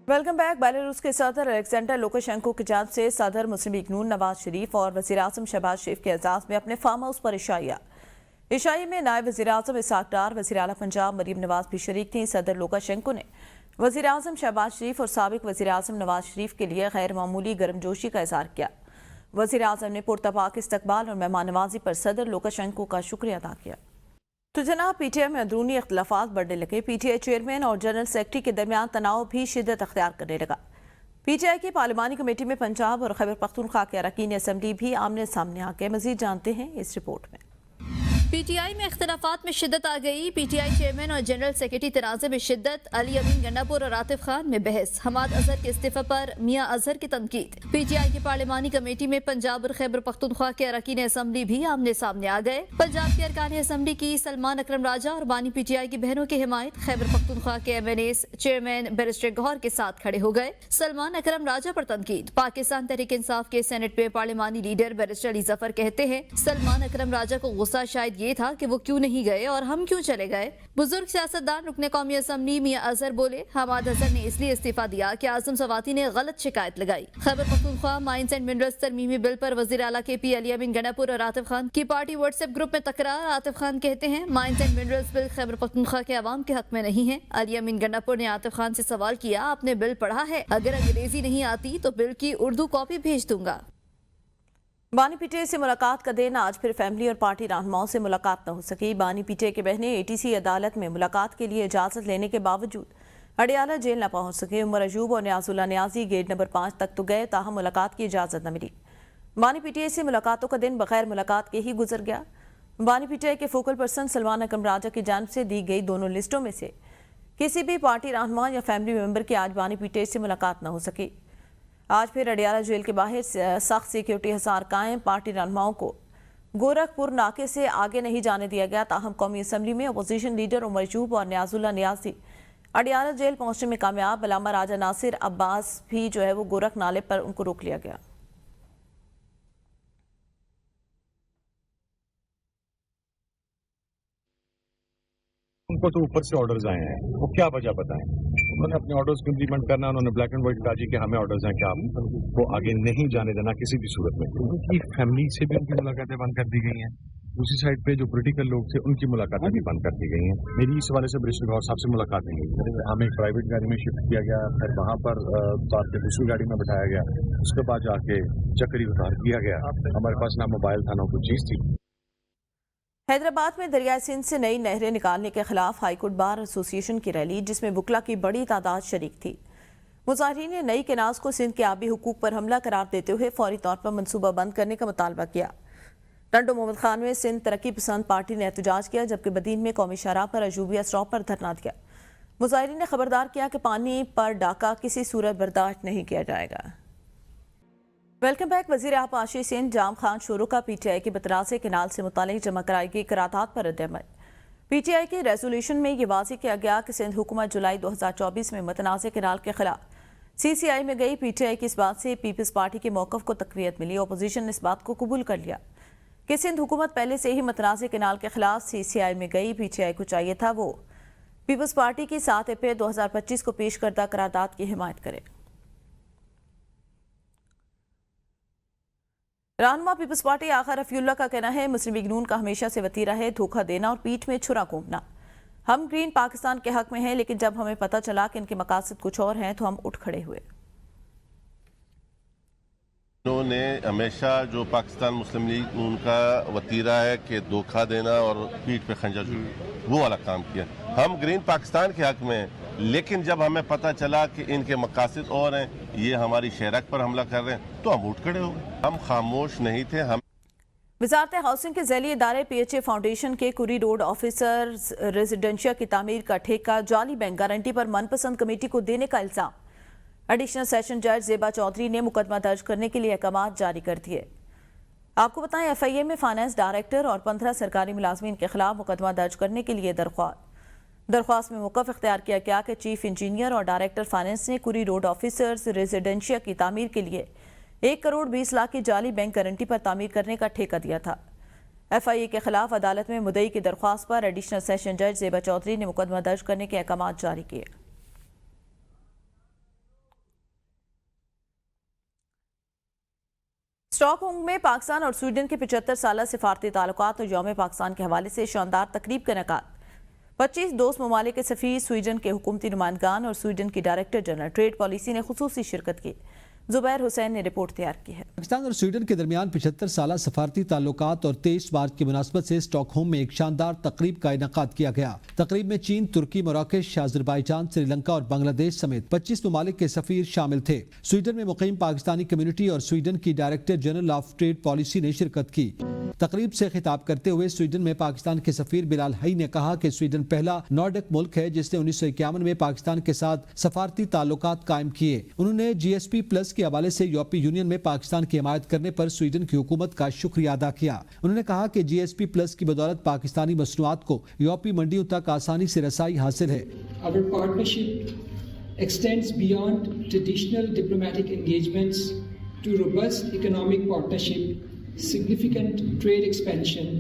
Welcome back. Belarus के सदर Alexander Lukashenko की जानिब से सदर मुस्लिम लीग नून नवाज शरीफ और वज़ीर आज़म शहबाज शरीफ के एजाज़ में अपने फार्म हाउस पर इशाई में नायब वज़ीर आज़म इसहाक डार, वज़ीर आला पंजाब मरीम नवाज भी शरीक थी। सदर लुकाशेंको ने वज़ीर आज़म शहबाज शरीफ और साबिक वज़ीर आज़म नवाज शरीफ के लिए गैर मामूली गर्मजोशी का इज़हार किया। वज़ीर आज़म ने पुरतपाक इस्तकबाल और मेहमान नवाजी पर सदर लुकाशेंको का शुक्रिया अदा किया। तो जनाब, पीटीआई में अंदरूनी इख्तलाफात बढ़ने लगे। पीटीआई चेयरमैन और जनरल सेक्रेटरी के दरमियान तनाव भी शिद्दत अख्तियार करने लगा। पीटीआई की पार्लिमानी कमेटी में पंजाब और खैबर पख्तूनख्वा के अरकान असम्बली भी आमने सामने आ गए। मजीद जानते हैं इस रिपोर्ट में। पीटीआई में इख्तलाफात में शिद्दत आ गई। पीटीआई चेयरमैन और जनरल सेक्रेटरी तनाज़े में शिद्दत। अली अमीन गंडापुर और आतिफ खान में बहस। हमाद अजहर के इस्तीफे पर मियां अजहर की तनकीद। पीटीआई की पार्लिमानी कमेटी में पंजाब और खैबर पख्तूनख्वा के अरकान असम्बली भी आमने सामने आ गए। पंजाब के अरकान असम्बली की सलमान अकरम राजा और बानी पीटीआई की बहनों की हिमायत खैबर पख्तूनख्वा के MNAs चेयरमैन बैरिस्टर गौहर के साथ खड़े हो गए। सलमान अकरम राजा पर तनकीद। पाकिस्तान तहरीक इंसाफ के सेनेट में पार्लिमानी लीडर बैरिस्टर अली जफर कहते हैं, सलमान अकरम राजा को गुस्सा शायद ये था कि वो क्यों नहीं गए और हम क्यों चले गए। बुजुर्ग सियासतदान रुकने कौमी असम्बली मियां अजहर बोले, हमाद अजहर ने इसलिए इस्तीफा दिया कि आजम सवाती ने गलत शिकायत लगाई। Khyber Pakhtunkhwa mines and minerals तरमीमी बिल पर वजीर आला KP अली अमीन गंडापुर और आतिफ खान की पार्टी व्हाट्सएप ग्रुप में तकरार। आतिफ खान कहते हैं, mines and minerals bill Khyber Pakhtunkhwa के अवाम के हक में नहीं है। अली अमीन गंडापुर ने आतिफ खान से सवाल किया, आपने बिल पढ़ा है? अगर अंग्रेजी नहीं आती तो बिल की उर्दू कॉपी भेज दूंगा। बानी पीटीआई से मुलाकात का दिन आज फिर फैमिली और पार्टी रहनुमाओं से मुलाकात न हो सकी। बानी पीटीआई के बहनें ATC अदालत में मुलाकात के लिए इजाजत लेने के बावजूद अडियाला जेल न पहुंच सके। उमर अजूब और न्याजुल्ला न्याजी गेट नंबर 5 तक तो गए, ताहम मुलाकात की इजाजत न मिली। बानी पीटीआई से मुलाकातों का दिन बगैर मुलाकात के ही गुजर गया। बानी पीटीआई के फोकल पर्सन सलमान अकरम राजा की जानिब से दी गई दोनों लिस्टों में से किसी भी पार्टी रहनुमा या फैमिली मेंबर की आज बानी पीटीआई से मुलाकात न हो सकी। आज फिर अडियाला जेल के बाहर सख्त सिक्योरिटी हिसार कायम। पार्टी रहनुमाओं को गोरखपुर नाके से आगे नहीं जाने दिया गया। ताहम कौमी असम्बली में अपोजिशन लीडर उमर अजूब और न्याजुल्ला न्याजी अडियाला जेल पहुंचने में कामयाब। अलामा राजा नासिर अब्बास भी वो गोरख नाले पर उनको रोक लिया गया। उनको तो ऊपर से ऑर्डर्स आए हैं, वो क्या वजह बताएं। उन्होंने अपने ऑर्डर्स को इम्प्लीमेंट करना, उन्होंने ब्लैक एंड व्हाइट कहा जी कि हमें ऑर्डर्स हैं कि आपको आगे नहीं जाने देना किसी भी सूरत में। उनकी फैमिली से भी उनकी मुलाकातें बंद कर दी गई हैं। दूसरी साइड पे जो पॉलिटिकल लोग थे उनकी मुलाकातें भी बंद कर दी गई हैं। मेरी इस वाले से बैरिस्टर गौहर साहब से मुलाकात नहीं हुई। हमें एक प्राइवेट गाड़ी में शिफ्ट किया गया, फिर वहाँ पर बात के दूसरी गाड़ी में बैठाया गया, उसके बाद जाके चक्री उतार दिया गया। हमारे पास ना मोबाइल था ना कोई चीज़ थी। हैदराबाद में दरियाई सिंध से नई नहरें निकालने के खिलाफ हाईकोर्ट बार एसोसिएशन की रैली, जिसमें वुकला की बड़ी तादाद शरीक थी। मुजाहिरीन ने नई केनाज को सिंध के आबी हुकूक पर हमला करार देते हुए फौरी तौर पर मनसूबा बंद करने का मुतालबा किया। टंडो मोहम्मद खान में सिंध तरक्की पसंद पार्टी ने एहतजाज किया, जबकि बदीन में कौमी शराब पर अजूबिया स्टॉप पर धरना दिया। मुजाहिरीन ने खबरदार किया कि पानी पर डाका किसी सूरत बर्दाश्त नहीं किया जाएगा। Welcome back. वजीर आब आशीष सिंह जाम खान शोरू का PTI के बतरासे केनाल से मुतालिक जमा कराई गई करारदाद पर रद्द-ए-अमल। PTI के रेजोल्यूशन में ये वाज़ेह किया गया कि सिंध हुकूमत जुलाई 2024 में मुतनाज़ केनाल के खिलाफ CCI में गई। PTI की इस बात से पीपल्स पार्टी के मौक़िफ़ को तक़वियत मिली। अपोजिशन ने इस बात को कबूल कर लिया कि सिंध हुकूमत पहले से ही मुतनाज़ केनाल के खिलाफ CCI में गई। PTI को चाहिए था वो पीपल्स पार्टी की 7 अप्रैल 2025 को पेश करदा करारदाद की हिमायत करे। रहनुमा पीपल्स पार्टी आखिर रफीउल्लाह का कहना है, मुस्लिम लीग नून का हमेशा से वतीरा है धोखा देना और पीठ में छुरा घूमना। हम ग्रीन पाकिस्तान के हक में हैं, लेकिन जब हमें पता चला कि इनके मकासद कुछ और हैं तो हम उठ खड़े हुए। उन्होंने हमेशा जो पाकिस्तान मुस्लिम लीग नून का वतीरा है कि धोखा देना और पीठ पे खंजर वो वाला काम किया। हम ग्रीन पाकिस्तान के हक में हैं, लेकिन जब हमें पता चला कि इनके मकासद और हैं, ये हमारी शहरक पर हमला कर रहे हैं, तो हम उठ खड़े हो गए। हम खामोश नहीं थे। हम वजारत हाउसिंग के ज़ैली इदारे PHA फाउंडेशन के कुरी रोड ऑफिसर रेजिडेंशिया की तामीर का ठेका जाली बैंक गारंटी पर मनपसंद कमेटी को देने का इल्जाम। एडिशनल सेशन जज ज़ेबा चौधरी ने मुकदमा दर्ज करने के लिए अहकामात जारी कर दिए। आपको बताएं, FIA में फाइनेंस डायरेक्टर और 15 सरकारी मुलाजमीन के खिलाफ मुकदमा दर्ज करने के लिए दरख्वास्त में मौक़िफ़ इख्तियार किया गया कि चीफ इंजीनियर और डायरेक्टर फाइनेंस ने कुरी रोड ऑफिसर्स रेजिडेंशिया की तामीर के लिए 1 करोड़ 20 लाख की जाली बैंक गारंटी पर तामीर करने का ठेका दिया था। FIA के खिलाफ अदालत में मुद्दई की दरख्वास्त पर एडिशनल सेशन जज ज़ेबा चौधरी ने मुकदमा दर्ज करने के अहकामात जारी किए। स्टॉक होम में पाकिस्तान और स्वीडन के 75 साल सिफारती ताल्लुकात और यौम पाकिस्तान के हवाले से शानदार तकरीब का इनेकाद। 25 दोस्त ममालिक के सफ़ीर, स्वीडन के हुकूमती नुमाइंदगान और स्वीडन की डायरेक्टर जनरल ट्रेड पॉलिसी ने खुसूसी शिरकत की। जुबैर हुसैन ने रिपोर्ट तैयार की है। पाकिस्तान और स्वीडन के दरमियान 75 साल सफारती ताल्लुकात और 23 मार्च की मुनासबत से स्टॉकहोम में एक शानदार तकरीब का इनेकाद किया गया। तकरीब में चीन, तुर्की, मोराकेश, अजरबैजान, श्रीलंका और बांग्लादेश समेत 25 ममालिक के सफीर शामिल थे। स्वीडन में मुकीम पाकिस्तानी कम्युनिटी और स्वीडन की director general of trade policy ने शिरकत की। तकरीब से खिताब करते हुए स्वीडन में पाकिस्तान के सफीर बिलाल हई ने कहा कि स्वीडन पहला नॉर्डिक मुल्क है जिसने 1951 में पाकिस्तान के साथ सफारती ताल्लुकात कायम किए। उन्होंने GSP प्लस के हवाले से यूरोपीय यूनियन में पाकिस्तान की हिमायत करने पर स्वीडन की हुकूमत का शुक्रिया अदा किया। उन्होंने कहा कि GSP प्लस की बदौलत पाकिस्तानी मसनूआत को यूरोपीय मंडियों तक आसानी से रसाई हासिल है। Our partnership extends beyond traditional diplomatic engagements to robust economic partnership, significant trade expansion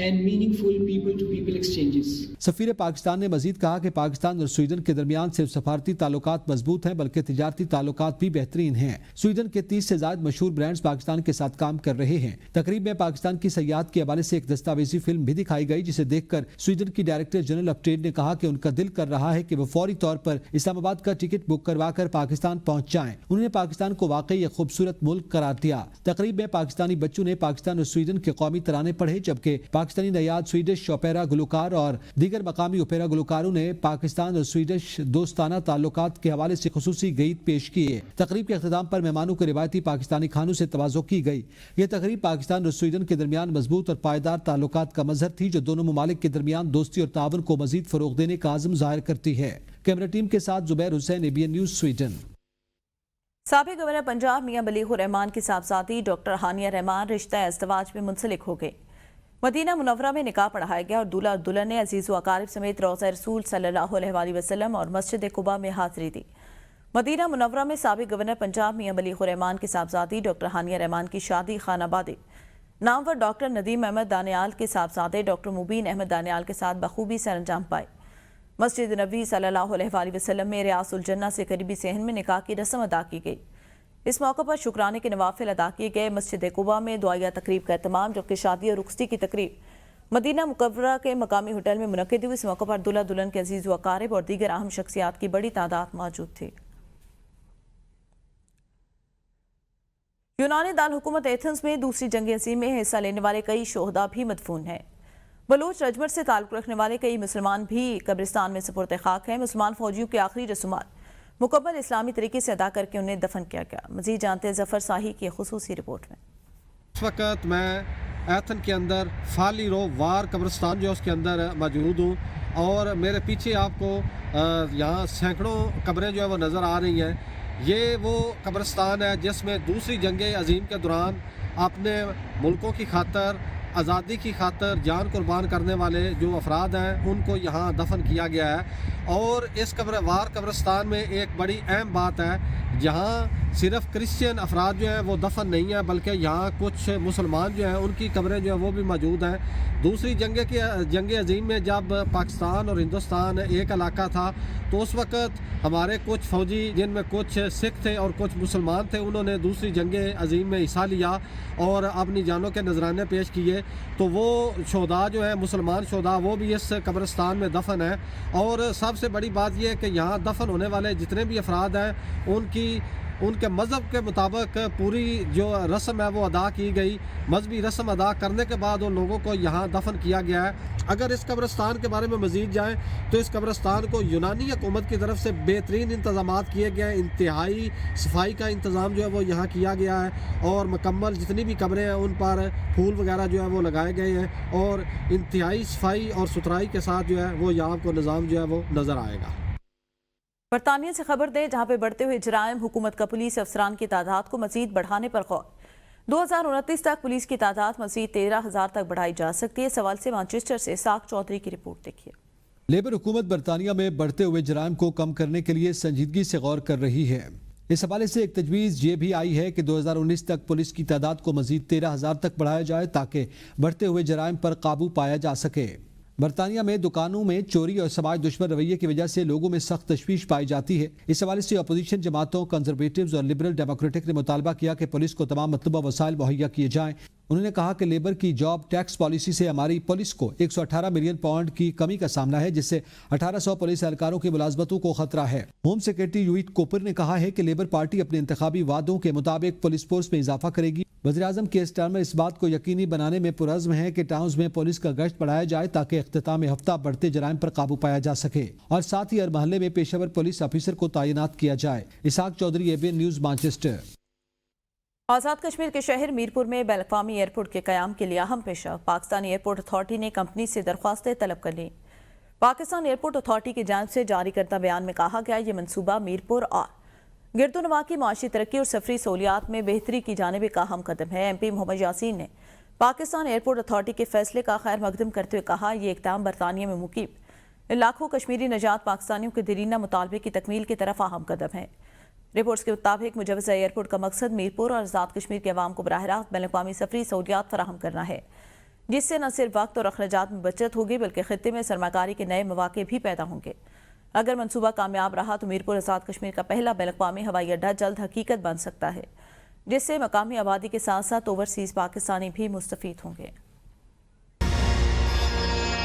and meaningful people-to-people exchanges. सफीर Pakistan ने मजीद कहा कि पाकिस्तान और स्वीडन के दरमियान सिर्फ सफारती ताल्लुकात मजबूत हैं बल्कि तिजारती ताल्लुकात भी बेहतरीन हैं। स्वीडन के 30 से ज्यादा मशहूर ब्रांड्स पाकिस्तान के साथ काम कर रहे हैं। तकरीब में पाकिस्तान की सयाहत के हवाले से एक दस्तावेजी फिल्म भी दिखाई गई जिसे देखकर स्वीडन की डायरेक्टर जनरल ऑफ ट्रेड ने कहा कि उनका दिल कर रहा है कि वो फौरी तौर पर इस्लामाबाद का टिकट बुक करवा कर पाकिस्तान पहुंच जाएं। उन्होंने पाकिस्तान को वाकई एक खूबसूरत मुल्क करार दिया। तकरीब में पाकिस्तानी बच्चों ने पाकिस्तान और स्वीडन के कौमी तराने पढ़े जबकि पाकिस्तानी नयाद, स्वीडिश ओपेरा गुलकार और दीगर मकामी ओपेरा गुलकारों ने पाकिस्तान और स्वीडिश दोस्ताना ताल्लुकात के हवाले से खुसूसी गीत पेश किए। तकरीब के अख्ताम पर मेहमानों को रिवायती पाकिस्तानी खानों से तवाज़ो की गई। यह तकरीब पाकिस्तान और स्वीडन के दरमियान मजबूत और पायदार ताल्लुकात का मजहर थी जो दोनों ममालिक के दरमियान दोस्ती और ताउन को मजीद फरोग देने का आज़म जाहिर करती है। कैमरा टीम के साथ Zubair Hussain, ABN news, Sweden. साबिक गवर्नर पंजाब मियां बलीगुर रहमान की साहबजादी डॉक्टर हानिया रहमान रिश्ता इज़्दिवाज में मुंसलिक हो गई। मदीना मुनव्वरा में निकाह पढ़ाया गया और दूल्हा और दुल्हन ने अजीज़ व अकारिब समेत रोज़ा रसूल सल्लल्लाहु अलैहि वसल्लम और मस्जिद कुबा में हाज़िरी दी। मदीना मुनव्वरा में साबिक गवर्नर पंजाब मियां बलीगुर रहमान की साहबजादी डॉक्टर हानिया रहमान की शादी खानाबादी नामवर डॉक्टर नदीम अहमद दानियाल के साहबजादे डॉक्टर मुबीन अहमद दानियाल के साथ बखूबी सर अंजाम पाए। मस्जिद नबी सल्लल्लाहु अलैहि वसल्लम में रियासुल जन्ना से करीबी सहन में निकाह की रस्म अदा की गई। इस मौके पर शुक्राने के नवाफिल अदा किए गए। मस्जिद कुबा में दुआया तकरीब का एहतमाम जबकि शादी और रुखसती की तकरीब मदीना मुकव्वरा के मकामी होटल में मुनक्किद हुई। इस मौके पर दूल्हा दुल्हन के अजीज व अकारिब और दीगर अहम शख्सियात की बड़ी तादाद मौजूद थी। यूनानी दाल हुकूमत एथेंस में दूसरी जंग अज़ीम में हिस्सा लेने वाले कई शोहदा भी मदफून हैं। बलूच रजमत से ताल्लुक़ रखने वाले कई मुसलमान भी कब्रिस्तान में सुपुर्द खाक हैं। मुसलमान फौजियों की आखिरी रसूमात मुकम्मल इस्लामी तरीके से अदा करके उन्हें दफन किया गया। मजीद जानते हैं जफर शाही की खुसूसी रिपोर्ट में। इस वक्त मैं एथन के अंदर फाली रो वार कब्रिस्तान जो है उसके अंदर मौजूद हूँ और मेरे पीछे आपको यहाँ सैकड़ों कब्रें जो है वो नज़र आ रही हैं। ये वो कब्रिस्तान है जिसमें दूसरी जंग अज़ीम के दौरान अपने मुल्कों की खातर, आज़ादी की खातर जान कुर्बान करने वाले जो अफराद हैं उनको यहाँ दफन किया गया है। और इस वार कब्रिस्तान में एक बड़ी अहम बात है, यहाँ सिर्फ क्रिश्चियन अफराद जो हैं वो दफन नहीं है बल्कि यहाँ कुछ मुसलमान जो हैं उनकी कब्रें जो हैं वो भी मौजूद हैं। दूसरी जंग अज़ीम में जब पाकिस्तान और हिंदुस्तान एक इलाका था तो उस वक़्त हमारे कुछ फ़ौजी जिनमें कुछ सिख थे और कुछ मुसलमान थे उन्होंने दूसरी जंग अज़ीम में हिस्सा लिया और अपनी जानों के नजराने पेश किए। तो वो शोहदा जो है मुसलमान शोहदा वो भी इस कब्रिस्तान में दफन है। और सबसे बड़ी बात यह है कि यहाँ दफन होने वाले जितने भी अफराद हैं उनके मज़हब के मुताबिक पूरी जो रस्म है वो अदा की गई। मजहबी रस्म अदा करने के बाद उन लोगों को यहाँ दफन किया गया है। अगर इस कब्रिस्तान के बारे में मज़ीद जाएँ तो इस कब्रिस्तान को यूनानी हुकूमत की तरफ से बेहतरीन इंतज़ामात किए गए हैं। इंतहाई सफाई का इंतज़ाम जो है वो यहाँ किया गया है और मुकम्मल जितनी भी कब्रें हैं उन पर फूल वगैरह जो है वो लगाए गए हैं और इंतहाई सफाई और सुथराई के साथ जो है वो यहाँ को निज़ाम जो है वो नज़र आएगा। बरतानिया से खबर दें जहां पे बढ़ते हुए जराइम, हुकूमत का पुलिस अफसरान की तादाद को मजीद बढ़ाने पर गौर। 2029 तक पुलिस की तादाद मजीद 13,000 तक बढ़ाई जा सकती है। सवाल से मैनचेस्टर से साक चौधरी की रिपोर्ट देखिए। लेबर हुकूमत बरतानिया में बढ़ते हुए जराइम को कम करने के लिए संजीदगी से गौर कर रही है। इस हवाले से एक तजवीज़ ये भी आई है कि 2019 तक पुलिस की तादाद को मजीद 13,000 तक बढ़ाया जाए ताकि बढ़ते हुए जराइम पर काबू पाया जा सके। बरतानिया में दुकानों में चोरी और समाज दुश्मन रवैये की वजह से लोगों में सख्त तशवीश पाई जाती है। इस हवाले से अपोजिशन जमातों, कंजर्वेटिव्स और लिबरल डेमोक्रेटिक ने मुतालबा किया कि पुलिस को तमाम मतलूबा वसाइल मुहैया किए जाएं। उन्होंने कहा कि लेबर की जॉब टैक्स पॉलिसी से हमारी पुलिस को 118 मिलियन पाउंड की कमी का सामना है, जिससे 1800 पुलिस एहलकारों की मुलाजमतों को खतरा है। होम सेक्रेटरी यूइट कोपर ने कहा है कि लेबर पार्टी अपने इंतखाबी वादों के मुताबिक पुलिस फोर्स में इजाफा करेगी। वज़ीर-ए-आज़म के स्टारमर इस बात को यकीनी बनाने में पुरज़्म है कि टाउन्स में पुलिस का गश्त बढ़ाया जाए ताकि इख्तिताम हफ्ता बढ़ते जराइम पर काबू पाया जा सके और साथ ही हर महल्ले में पेशेवर पुलिस ऑफिसर को तैनात किया जाए। इसहाक Chaudhary, ABN news, Manchester. Azad Kashmir के शहर मीरपुर में बैन-अक़वामी एयरपोर्ट के क़याम के लिए अहम पेशा पाकिस्तानी एयरपोर्ट अथॉरिटी ने कंपनी से दरख्वास्तें तलब कर ली। पाकिस्तान एयरपोर्ट अथॉरिटी की जानिब से जारी करदा बयान में कहा गया, ये मनसूबा मीरपुर और गिरदोनवा की माशी तरक्की और सफरी सहूलियात में बेहतरी की जानिब एक अहम कदम है। MP मोहम्मद यासीन ने पाकिस्तान एयरपोर्ट अथॉरिटी के फैसले का खैर मकदम करते हुए कहा, ये इक़दाम बरतानिया में मुकीम लाखों कश्मीरी नजात पाकिस्तानियों के दीरीना मुतालबे की तकमील की तरफ अहम कदम है। रिपोर्ट्स के मुताबिक मुजवज़ा एयरपोर्ट का मकसद मीरपुर और आज़ाद कश्मीर के अवाम को बराह रास्त बैन-अक़वामी सफरी सहूलियात फराहम करना है, जिससे न सिर्फ वक्त और अखराजात में बचत होगी बल्कि खित्ते में सरमाकारी के नए मौके भी पैदा होंगे। अगर मनसूबा कामयाब रहा तो मीरपुर आज़ाद कश्मीर का पहला बैन-अक़वामी हवाई अड्डा जल्द हकीकत बन सकता है, जिससे मकामी आबादी के साथ साथ ओवरसीज़ पाकिस्तानी भी मुस्तफ़ीद होंगे।